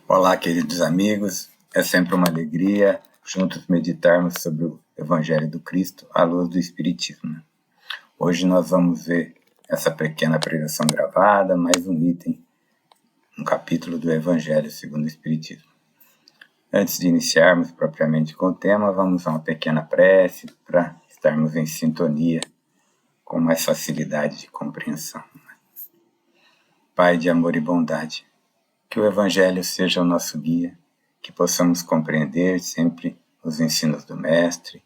Olá, queridos amigos, é sempre uma alegria juntos meditarmos sobre o Evangelho do Cristo à luz do Espiritismo. Hoje nós vamos ver essa pequena pregação gravada, mais um item, um capítulo do Evangelho segundo o Espiritismo. Antes de iniciarmos propriamente com o tema, vamos a uma pequena prece para estarmos em sintonia com mais facilidade de compreensão. Pai de amor e bondade, que o Evangelho seja o nosso guia, que possamos compreender sempre os ensinos do Mestre,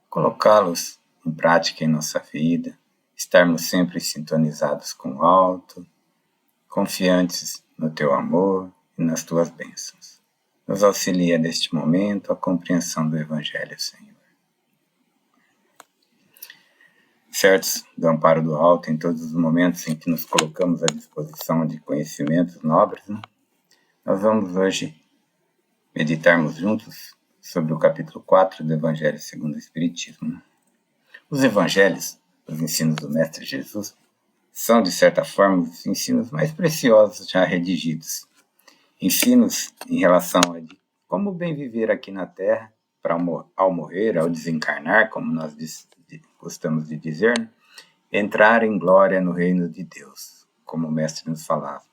colocá-los em prática em nossa vida, estarmos sempre sintonizados com o alto, confiantes no Teu amor e nas Tuas bênçãos. Nos auxilia neste momento a compreensão do Evangelho, Senhor. Certos do amparo do alto em todos os momentos em que nos colocamos à disposição de conhecimentos nobres, nós vamos hoje meditarmos juntos sobre o capítulo 4 do Evangelho segundo o Espiritismo. Os Evangelhos, os ensinos do Mestre Jesus, são, de certa forma, os ensinos mais preciosos já redigidos. Ensinos em relação a como bem viver aqui na Terra, para ao morrer, ao desencarnar, como nós gostamos de dizer, entrar em glória no reino de Deus, como o Mestre nos falava.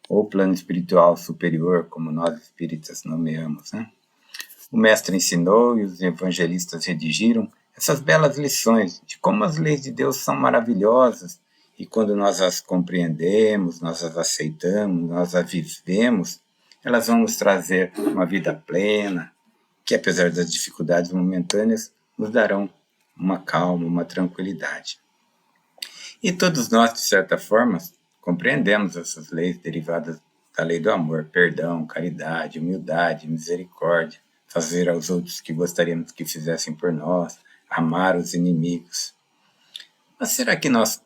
Ou plano espiritual superior, como nós espíritas nomeamos. O Mestre ensinou e os evangelistas redigiram essas belas lições de como as leis de Deus são maravilhosas e quando nós as compreendemos, nós as aceitamos, nós as vivemos, elas vão nos trazer uma vida plena, que apesar das dificuldades momentâneas, nos darão uma calma, uma tranquilidade. E todos nós, de certa forma, compreendemos essas leis derivadas da lei do amor, perdão, caridade, humildade, misericórdia, fazer aos outros que gostaríamos que fizessem por nós, amar os inimigos. Mas será que nós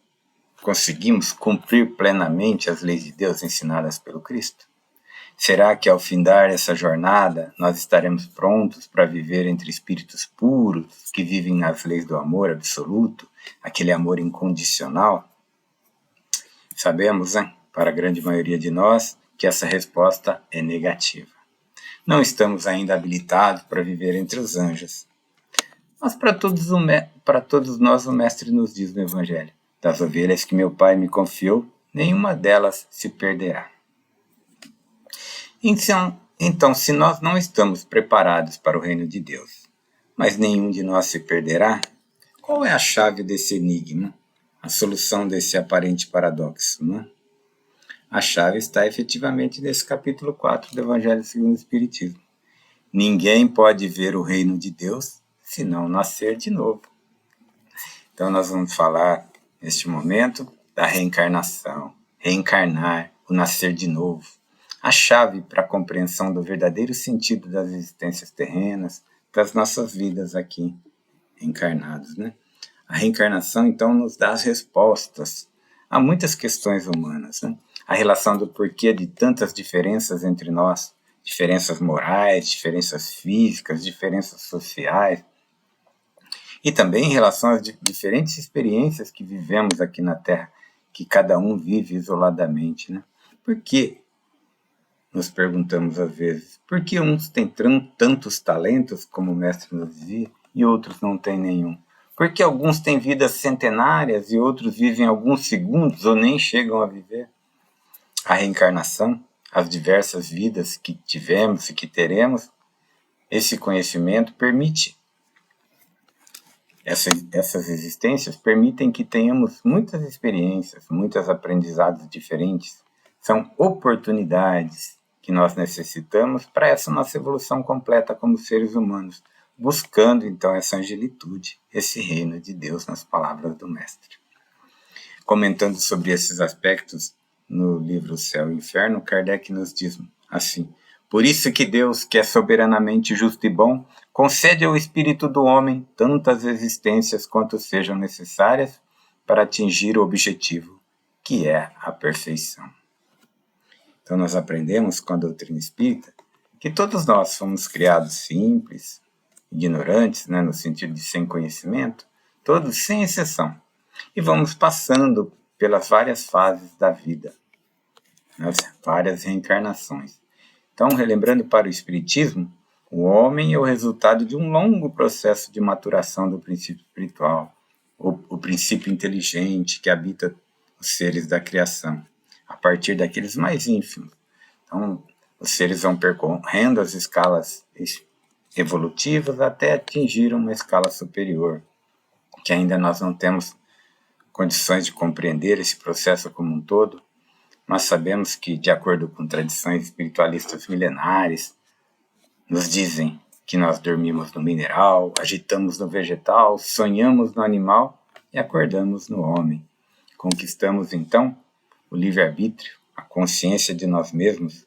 conseguimos cumprir plenamente as leis de Deus ensinadas pelo Cristo? Será que ao findar essa jornada nós estaremos prontos para viver entre espíritos puros que vivem nas leis do amor absoluto, aquele amor incondicional? Sabemos, para a grande maioria de nós, que essa resposta é negativa. Não estamos ainda habilitados para viver entre os anjos. Mas para todos nós o Mestre nos diz no Evangelho: das ovelhas que meu Pai me confiou, nenhuma delas se perderá. Então, se nós não estamos preparados para o reino de Deus, mas nenhum de nós se perderá, qual é a chave desse enigma? A solução desse aparente paradoxo, A chave está efetivamente nesse capítulo 4 do Evangelho segundo o Espiritismo. Ninguém pode ver o reino de Deus se não nascer de novo. Então nós vamos falar, neste momento, da reencarnação, reencarnar, o nascer de novo. A chave para a compreensão do verdadeiro sentido das existências terrenas, das nossas vidas aqui encarnados, A reencarnação, então, nos dá as respostas a muitas questões humanas, A relação do porquê de tantas diferenças entre nós, diferenças morais, diferenças físicas, diferenças sociais, e também em relação às diferentes experiências que vivemos aqui na Terra, que cada um vive isoladamente, Por que, nos perguntamos às vezes, por que uns têm tantos talentos, como o Mestre nos dizia, e outros não têm nenhum? Por que alguns têm vidas centenárias e outros vivem alguns segundos ou nem chegam a viver? A reencarnação, as diversas vidas que tivemos e que teremos, esse conhecimento permite. Essas existências permitem que tenhamos muitas experiências, muitos aprendizados diferentes. São oportunidades que nós necessitamos para essa nossa evolução completa como seres humanos, buscando então essa angelitude, esse reino de Deus nas palavras do Mestre. Comentando sobre esses aspectos no livro O Céu e o Inferno, Kardec nos diz assim: por isso que Deus, que é soberanamente justo e bom, concede ao espírito do homem tantas existências quanto sejam necessárias para atingir o objetivo, que é a perfeição. Então nós aprendemos com a doutrina espírita que todos nós fomos criados simples, ignorantes, no sentido de sem conhecimento, todos sem exceção, e vamos passando pelas várias fases da vida, nas várias reencarnações. Então, relembrando para o Espiritismo, o homem é o resultado de um longo processo de maturação do princípio espiritual, o princípio inteligente que habita os seres da criação, a partir daqueles mais ínfimos. Então, os seres vão percorrendo as escalas evolutivas até atingir uma escala superior, que ainda nós não temos condições de compreender esse processo como um todo, mas sabemos que, de acordo com tradições espiritualistas milenares, nos dizem que nós dormimos no mineral, agitamos no vegetal, sonhamos no animal e acordamos no homem. Conquistamos, então, o livre-arbítrio, a consciência de nós mesmos.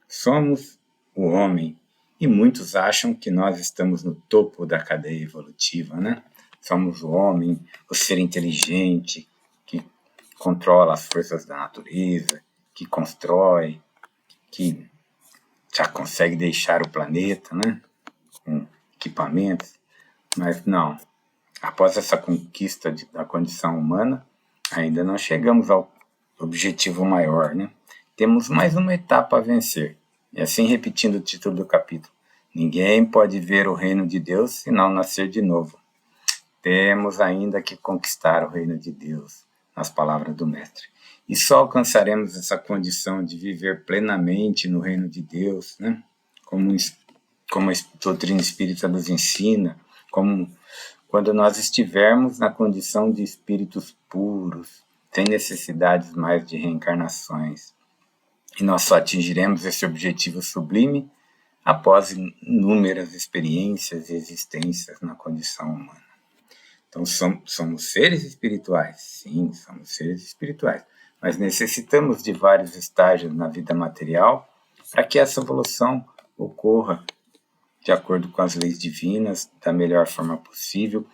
Somos o homem, e muitos acham que nós estamos no topo da cadeia evolutiva, né? Somos o homem, o ser inteligente, que controla as forças da natureza, que constrói, que já consegue deixar o planeta, né? Com equipamentos. Mas não, após essa conquista da condição humana, ainda não chegamos ao objetivo maior, né? Temos mais uma etapa a vencer. E assim, repetindo o título do capítulo, ninguém pode ver o reino de Deus se não nascer de novo. Temos ainda que conquistar o reino de Deus, nas palavras do Mestre. E só alcançaremos essa condição de viver plenamente no reino de Deus, né? Como a doutrina espírita nos ensina, como quando nós estivermos na condição de espíritos puros, sem necessidades mais de reencarnações. E nós só atingiremos esse objetivo sublime após inúmeras experiências e existências na condição humana. Então, somos seres espirituais? Sim, somos seres espirituais. Mas necessitamos de vários estágios na vida material para que essa evolução ocorra de acordo com as leis divinas, da melhor forma possível,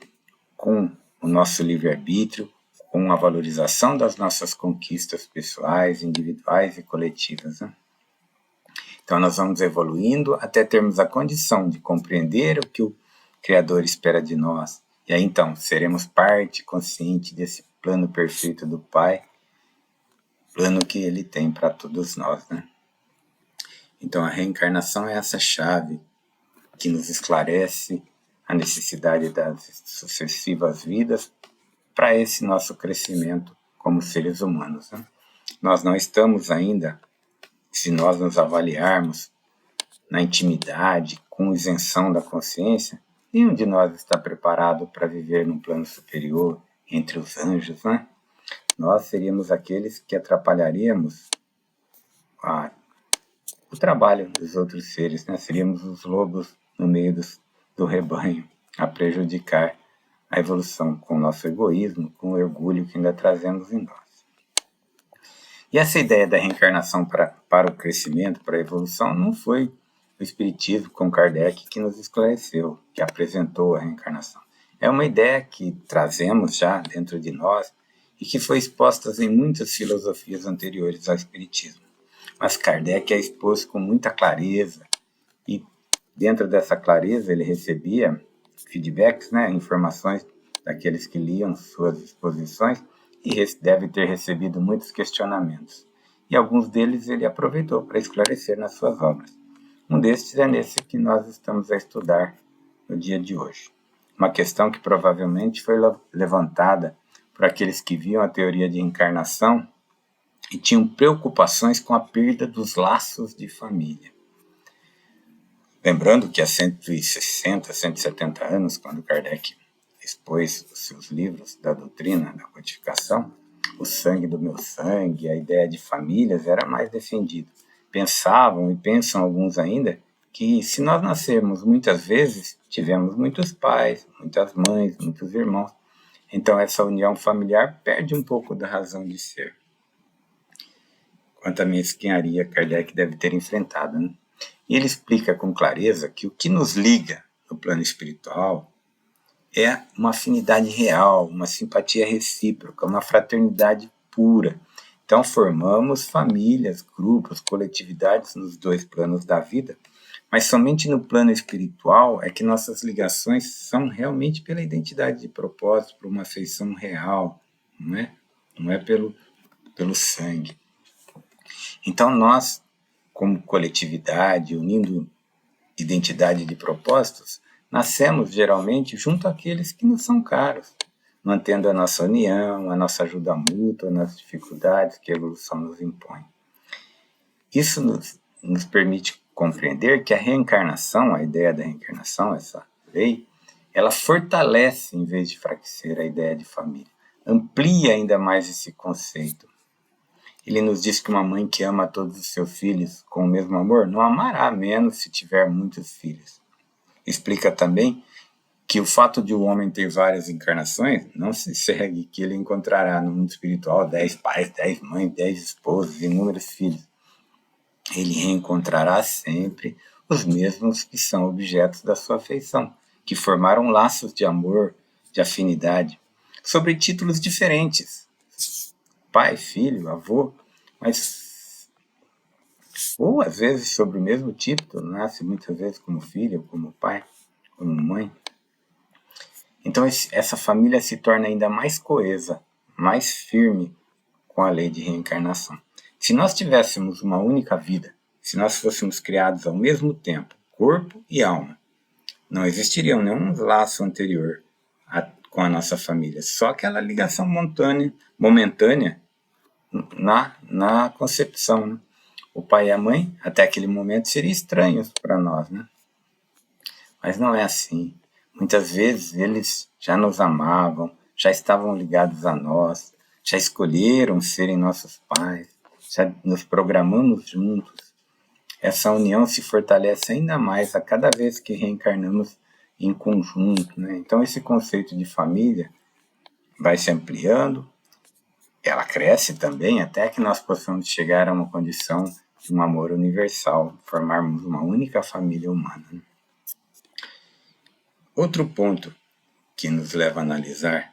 com o nosso livre-arbítrio, com a valorização das nossas conquistas pessoais, individuais e coletivas, né? Então, nós vamos evoluindo até termos a condição de compreender o que o Criador espera de nós. E aí, então, seremos parte consciente desse plano perfeito do Pai, plano que Ele tem para todos nós, né? Então, a reencarnação é essa chave que nos esclarece a necessidade das sucessivas vidas para esse nosso crescimento como seres humanos, né? Nós não estamos ainda, se nós nos avaliarmos na intimidade, com isenção da consciência, nenhum de nós está preparado para viver num plano superior entre os anjos, né? Nós seríamos aqueles que atrapalharíamos o trabalho dos outros seres, né? Seríamos os lobos no meio do rebanho, a prejudicar a evolução com o nosso egoísmo, com o orgulho que ainda trazemos em nós. E essa ideia da reencarnação para o crescimento, para a evolução, não foi o Espiritismo com Kardec que nos esclareceu, que apresentou a reencarnação. É uma ideia que trazemos já dentro de nós e que foi exposta em muitas filosofias anteriores ao Espiritismo. Mas Kardec a expôs com muita clareza e dentro dessa clareza ele recebia feedbacks, né, informações daqueles que liam suas exposições e deve ter recebido muitos questionamentos. E alguns deles ele aproveitou para esclarecer nas suas obras. Um destes é nesse que nós estamos a estudar no dia de hoje. Uma questão que provavelmente foi levantada por aqueles que viam a teoria de reencarnação e tinham preocupações com a perda dos laços de família. Lembrando que há 160, 170 anos, quando Kardec expôs os seus livros da doutrina, da codificação, o sangue do meu sangue, a ideia de famílias era mais defendido. Pensavam e pensam alguns ainda que se nós nascermos muitas vezes, tivemos muitos pais, muitas mães, muitos irmãos. Então essa união familiar perde um pouco da razão de ser. Quanto à mesquinharia, Kardec deve ter enfrentado, né? E ele explica com clareza que o que nos liga no plano espiritual é uma afinidade real, uma simpatia recíproca, uma fraternidade pura. Então formamos famílias, grupos, coletividades nos dois planos da vida, mas somente no plano espiritual é que nossas ligações são realmente pela identidade de propósito, por uma afeição real, não é pelo sangue. Então nós, como coletividade, unindo identidade de propósitos, nascemos geralmente junto àqueles que nos são caros, mantendo a nossa união, a nossa ajuda mútua nas dificuldades que a evolução nos impõe. Isso nos permite compreender que a reencarnação, a ideia da reencarnação, essa lei, ela fortalece em vez de enfraquecer a ideia de família, amplia ainda mais esse conceito. Ele nos diz que uma mãe que ama todos os seus filhos com o mesmo amor não amará menos se tiver muitos filhos. Explica também que o fato de o homem ter várias encarnações não se segue que ele encontrará no mundo espiritual 10 pais, 10 mães, 10 esposas, inúmeros filhos. Ele reencontrará sempre os mesmos que são objetos da sua afeição, que formaram laços de amor, de afinidade, sobre títulos diferentes, pai, filho, avô, mas ou às vezes sobre o mesmo título, nasce muitas vezes como filho, como pai, como mãe. Então essa família se torna ainda mais coesa, mais firme com a lei de reencarnação. Se nós tivéssemos uma única vida, se nós fôssemos criados ao mesmo tempo, corpo e alma, não existiria nenhum laço anterior com a nossa família, só aquela ligação momentânea na concepção. Né? O pai e a mãe, até aquele momento, seriam estranhos para nós, né? Mas não é assim. Muitas vezes eles já nos amavam, já estavam ligados a nós, já escolheram serem nossos pais, já nos programamos juntos. Essa união se fortalece ainda mais a cada vez que reencarnamos em conjunto, né? Então esse conceito de família vai se ampliando, ela cresce também até que nós possamos chegar a uma condição de um amor universal, formarmos uma única família humana. Né? Outro ponto que nos leva a analisar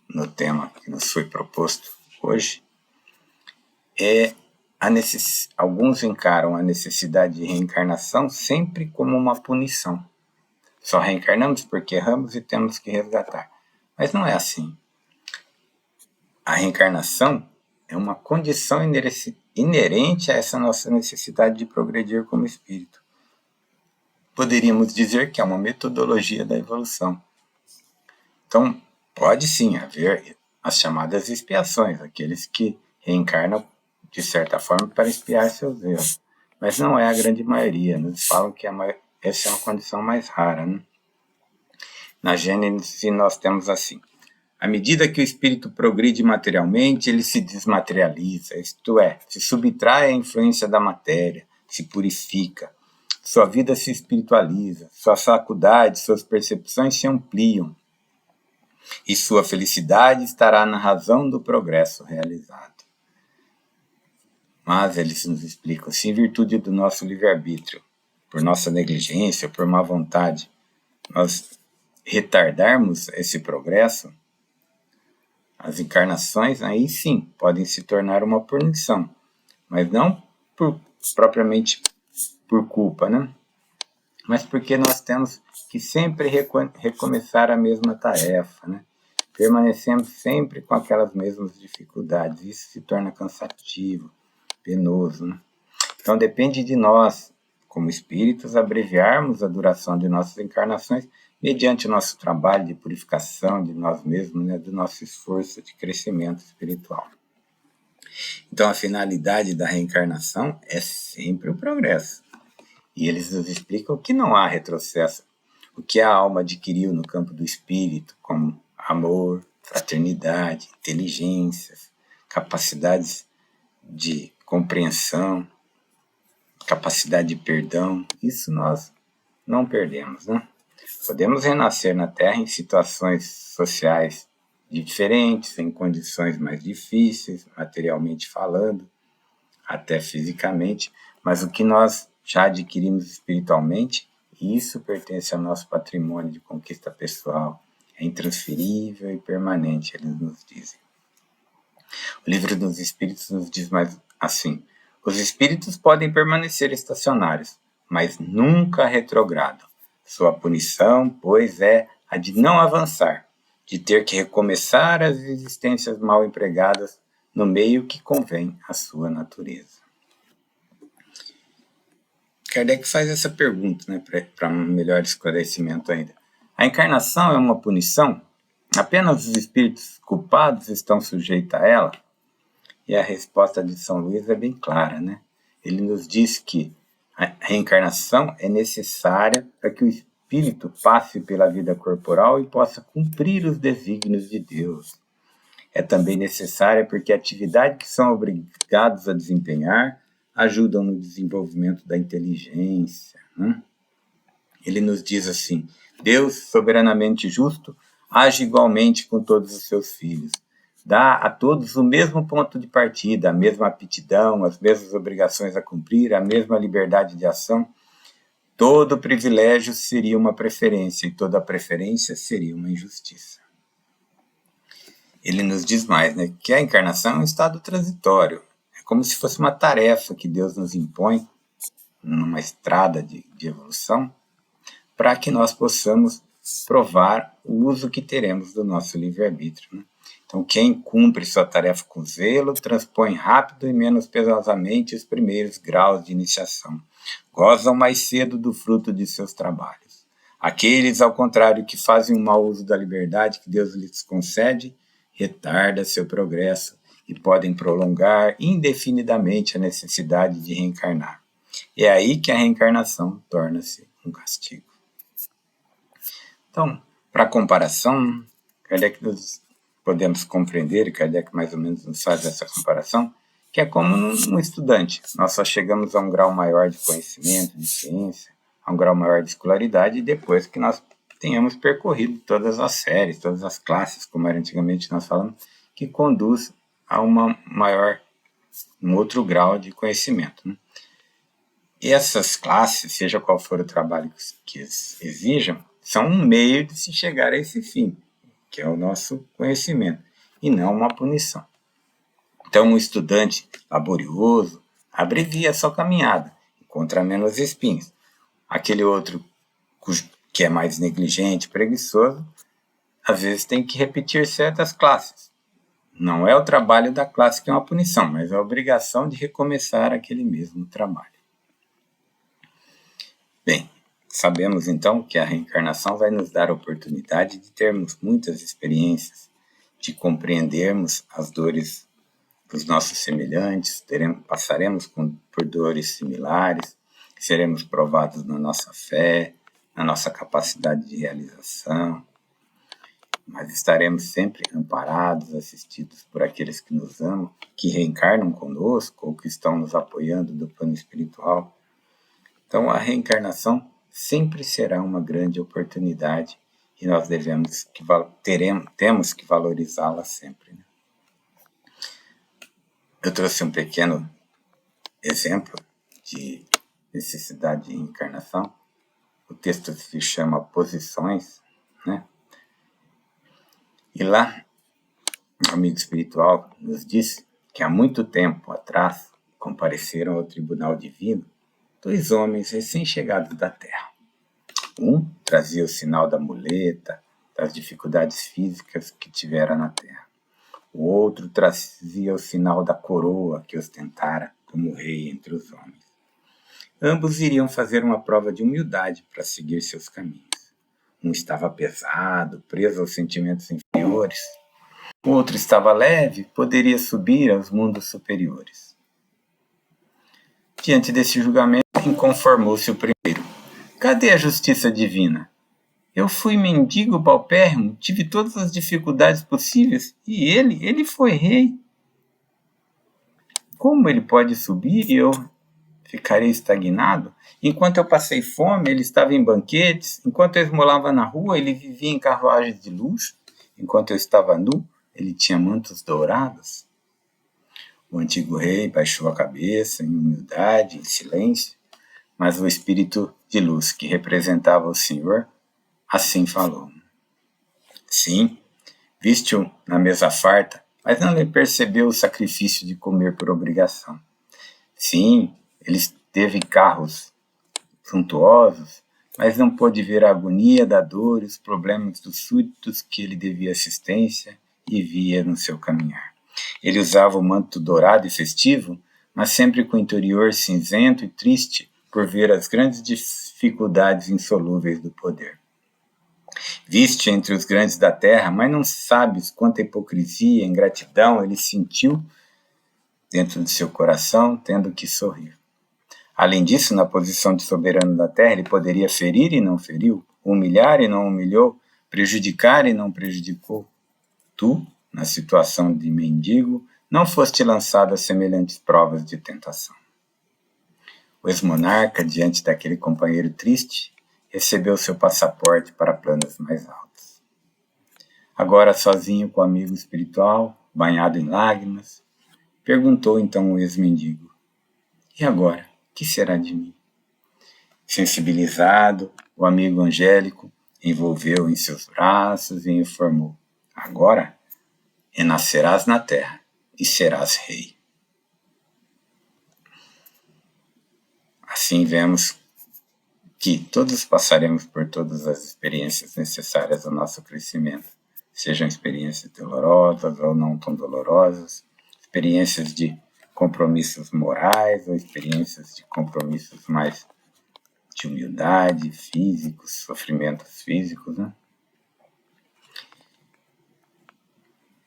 no tema que nos foi proposto hoje é alguns encaram a necessidade de reencarnação sempre como uma punição. Só reencarnamos porque erramos e temos que resgatar. Mas não é assim. A reencarnação é uma condição inerente a essa nossa necessidade de progredir como espírito. Poderíamos dizer que é uma metodologia da evolução. Então, pode sim haver as chamadas expiações, aqueles que reencarnam de certa forma para expiar seus erros. Mas não é a grande maioria. Nos falam que essa é uma condição mais rara. Né? Na Gênesis nós temos assim: à medida que o espírito progride materialmente, ele se desmaterializa, isto é, se subtrai à influência da matéria, se purifica, sua vida se espiritualiza, suas faculdades, suas percepções se ampliam, e sua felicidade estará na razão do progresso realizado. Mas eles nos explicam, se em virtude do nosso livre-arbítrio, por nossa negligência, por má vontade, nós retardarmos esse progresso, as encarnações aí sim podem se tornar uma punição, mas não propriamente por culpa, né? Mas porque nós temos que sempre recomeçar a mesma tarefa, né? Permanecemos sempre com aquelas mesmas dificuldades, isso se torna cansativo, penoso, né? Então depende de nós, como espíritos, abreviarmos a duração de nossas encarnações mediante o nosso trabalho de purificação de nós mesmos, né, do nosso esforço de crescimento espiritual. Então a finalidade da reencarnação é sempre o progresso. E eles nos explicam que não há retrocesso. O que a alma adquiriu no campo do espírito, como amor, fraternidade, inteligências, capacidades de compreensão, capacidade de perdão, isso nós não perdemos, né? Podemos renascer na Terra em situações sociais diferentes, em condições mais difíceis, materialmente falando, até fisicamente, mas o que nós já adquirimos espiritualmente, isso pertence ao nosso patrimônio de conquista pessoal, é intransferível e permanente, eles nos dizem. O livro dos Espíritos nos diz mais assim: os espíritos podem permanecer estacionários, mas nunca retrogradam. Sua punição, pois, é a de não avançar, de ter que recomeçar as existências mal empregadas no meio que convém à sua natureza. Kardec faz essa pergunta, né, para um melhor esclarecimento ainda. A encarnação é uma punição? Apenas os espíritos culpados estão sujeitos a ela? E a resposta de São Luís é bem clara, né? Ele nos diz que a reencarnação é necessária para que o espírito passe pela vida corporal e possa cumprir os desígnios de Deus. É também necessária porque a atividade que são obrigados a desempenhar ajudam no desenvolvimento da inteligência, né? Ele nos diz assim: Deus, soberanamente justo, age igualmente com todos os seus filhos. Dá a todos o mesmo ponto de partida, a mesma aptidão, as mesmas obrigações a cumprir, a mesma liberdade de ação. Todo privilégio seria uma preferência e toda preferência seria uma injustiça. Ele nos diz mais, né, que a encarnação é um estado transitório. É como se fosse uma tarefa que Deus nos impõe numa estrada de evolução para que nós possamos provar o uso que teremos do nosso livre-arbítrio, né? Então, quem cumpre sua tarefa com zelo, transpõe rápido e menos pesosamente os primeiros graus de iniciação. Gozam mais cedo do fruto de seus trabalhos. Aqueles, ao contrário, que fazem um mau uso da liberdade que Deus lhes concede, retarda seu progresso e podem prolongar indefinidamente a necessidade de reencarnar. É aí que a reencarnação torna-se um castigo. Então, para comparação, Kardec nos podemos compreender, e Kardec mais ou menos nos faz essa comparação, que é como um estudante. Nós só chegamos a um grau maior de conhecimento, de ciência, a um grau maior de escolaridade, depois que nós tenhamos percorrido todas as séries, todas as classes, como era antigamente nós falamos, que conduz a um outro grau de conhecimento, né? E essas classes, seja qual for o trabalho que exijam, são um meio de se chegar a esse fim, que é o nosso conhecimento, e não uma punição. Então, um estudante laborioso abrevia a sua caminhada, encontra menos espinhos. Aquele outro que é mais negligente, preguiçoso, às vezes tem que repetir certas classes. Não é o trabalho da classe que é uma punição, mas a obrigação de recomeçar aquele mesmo trabalho. Bem, sabemos então que a reencarnação vai nos dar a oportunidade de termos muitas experiências, de compreendermos as dores dos nossos semelhantes, passaremos por dores similares, seremos provados na nossa fé, na nossa capacidade de realização, mas estaremos sempre amparados, assistidos por aqueles que nos amam, que reencarnam conosco ou que estão nos apoiando do plano espiritual. Então, a reencarnação sempre será uma grande oportunidade e nós temos que valorizá-la sempre, né? Eu trouxe um pequeno exemplo de necessidade de reencarnação. O texto se chama Posições, né? E lá, um amigo espiritual nos disse que há muito tempo atrás compareceram ao tribunal divino 2 homens recém-chegados da Terra. Um trazia o sinal da muleta, das dificuldades físicas que tivera na Terra. O outro trazia o sinal da coroa que ostentara como rei entre os homens. Ambos iriam fazer uma prova de humildade para seguir seus caminhos. Um estava pesado, preso aos sentimentos inferiores. O outro estava leve, poderia subir aos mundos superiores. Diante desse julgamento, inconformou-se o primeiro. Cadê a justiça divina? Eu fui mendigo paupérrimo, tive todas as dificuldades possíveis, e ele foi rei. Como ele pode subir e eu ficarei estagnado? Enquanto eu passei fome, ele estava em banquetes. Enquanto eu esmolava na rua, ele vivia em carruagens de luxo. Enquanto eu estava nu, ele tinha mantos dourados. O antigo rei baixou a cabeça em humildade, em silêncio, mas o espírito de luz que representava o Senhor assim falou. Sim, viste-o na mesa farta, mas não lhe percebeu o sacrifício de comer por obrigação. Sim, ele teve carros suntuosos, mas não pôde ver a agonia da dor e os problemas dos súditos que ele devia assistência e via no seu caminhar. Ele usava o manto dourado e festivo, mas sempre com o interior cinzento e triste, por ver as grandes dificuldades insolúveis do poder. Viste entre os grandes da terra, mas não sabes quanta hipocrisia e ingratidão ele sentiu dentro de seu coração, tendo que sorrir. Além disso, na posição de soberano da terra, ele poderia ferir e não feriu, humilhar e não humilhou, prejudicar e não prejudicou. Tu, na situação de mendigo, não foste lançado a semelhantes provas de tentação. O ex-monarca, diante daquele companheiro triste, recebeu seu passaporte para planos mais altos. Agora, sozinho com o amigo espiritual, banhado em lágrimas, perguntou então o ex-mendigo: e agora, que será de mim? Sensibilizado, o amigo angélico envolveu em seus braços e informou: agora renascerás na terra e serás rei. Assim vemos que todos passaremos por todas as experiências necessárias ao nosso crescimento, sejam experiências dolorosas ou não tão dolorosas, experiências de compromissos morais ou experiências de compromissos mais de humildade, físicos, sofrimentos físicos, né?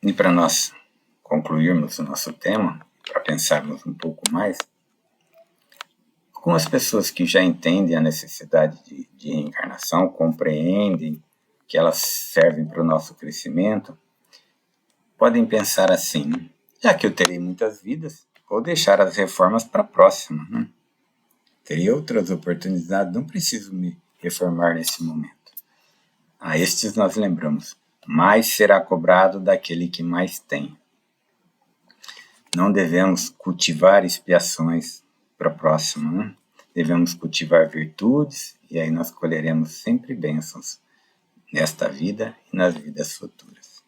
E para nós concluirmos o nosso tema, para pensarmos um pouco mais, algumas pessoas que já entendem a necessidade de reencarnação, compreendem que elas servem para o nosso crescimento, podem pensar assim: já que eu terei muitas vidas, vou deixar as reformas para a próxima. Né? Terei outras oportunidades, não preciso me reformar nesse momento. A estes nós lembramos: mais será cobrado daquele que mais tem. Não devemos cultivar expiações para a próxima, né? Devemos cultivar virtudes e aí nós colheremos sempre bênçãos nesta vida e nas vidas futuras.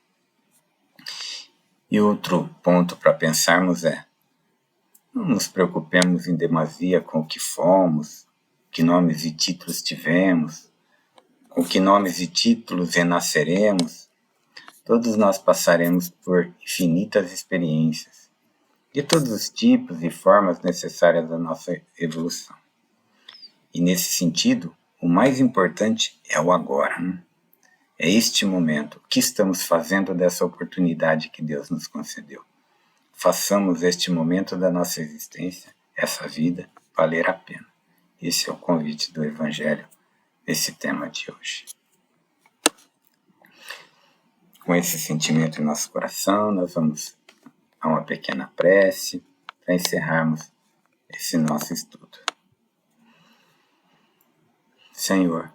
E outro ponto para pensarmos é: não nos preocupemos em demasia com o que fomos, que nomes e títulos tivemos, com que nomes e títulos renasceremos. Todos nós passaremos por infinitas experiências, de todos os tipos e formas necessárias da nossa evolução. E nesse sentido, o mais importante é o agora. Né? É este momento. O que estamos fazendo dessa oportunidade que Deus nos concedeu? Façamos este momento da nossa existência, essa vida, valer a pena. Esse é o convite do Evangelho nesse tema de hoje. Com esse sentimento em nosso coração, nós vamos a uma pequena prece para encerrarmos esse nosso estudo. Senhor,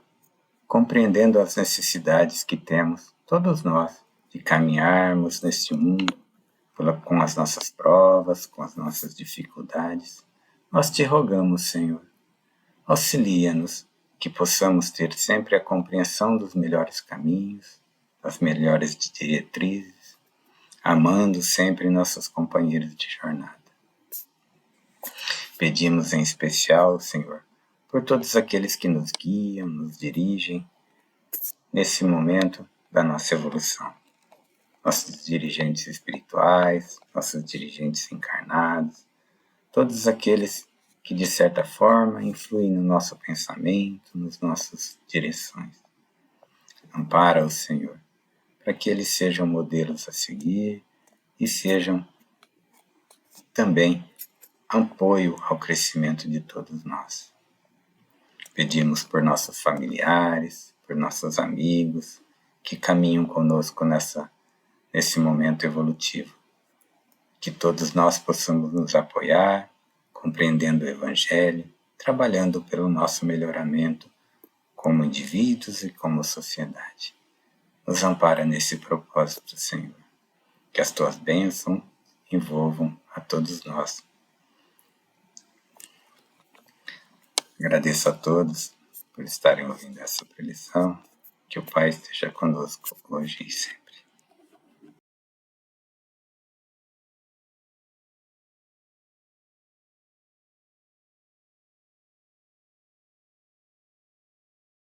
compreendendo as necessidades que temos, todos nós, de caminharmos neste mundo com as nossas provas, com as nossas dificuldades, nós te rogamos, Senhor, auxilia-nos que possamos ter sempre a compreensão dos melhores caminhos, das melhores diretrizes, amando sempre nossos companheiros de jornada. Pedimos em especial, Senhor, por todos aqueles que nos guiam, nos dirigem nesse momento da nossa evolução. Nossos dirigentes espirituais, nossos dirigentes encarnados, todos aqueles que de certa forma influem no nosso pensamento, nas nossas direções. Ampara-os, Senhor, para que eles sejam modelos a seguir e sejam também apoio ao crescimento de todos nós. Pedimos por nossos familiares, por nossos amigos que caminham conosco nesse momento evolutivo. Que todos nós possamos nos apoiar, compreendendo o Evangelho, trabalhando pelo nosso melhoramento como indivíduos e como sociedade. Nos ampara nesse propósito, Senhor. Que as tuas bênçãos envolvam a todos nós. Agradeço a todos por estarem ouvindo essa preleção. Que o Pai esteja conosco hoje e sempre.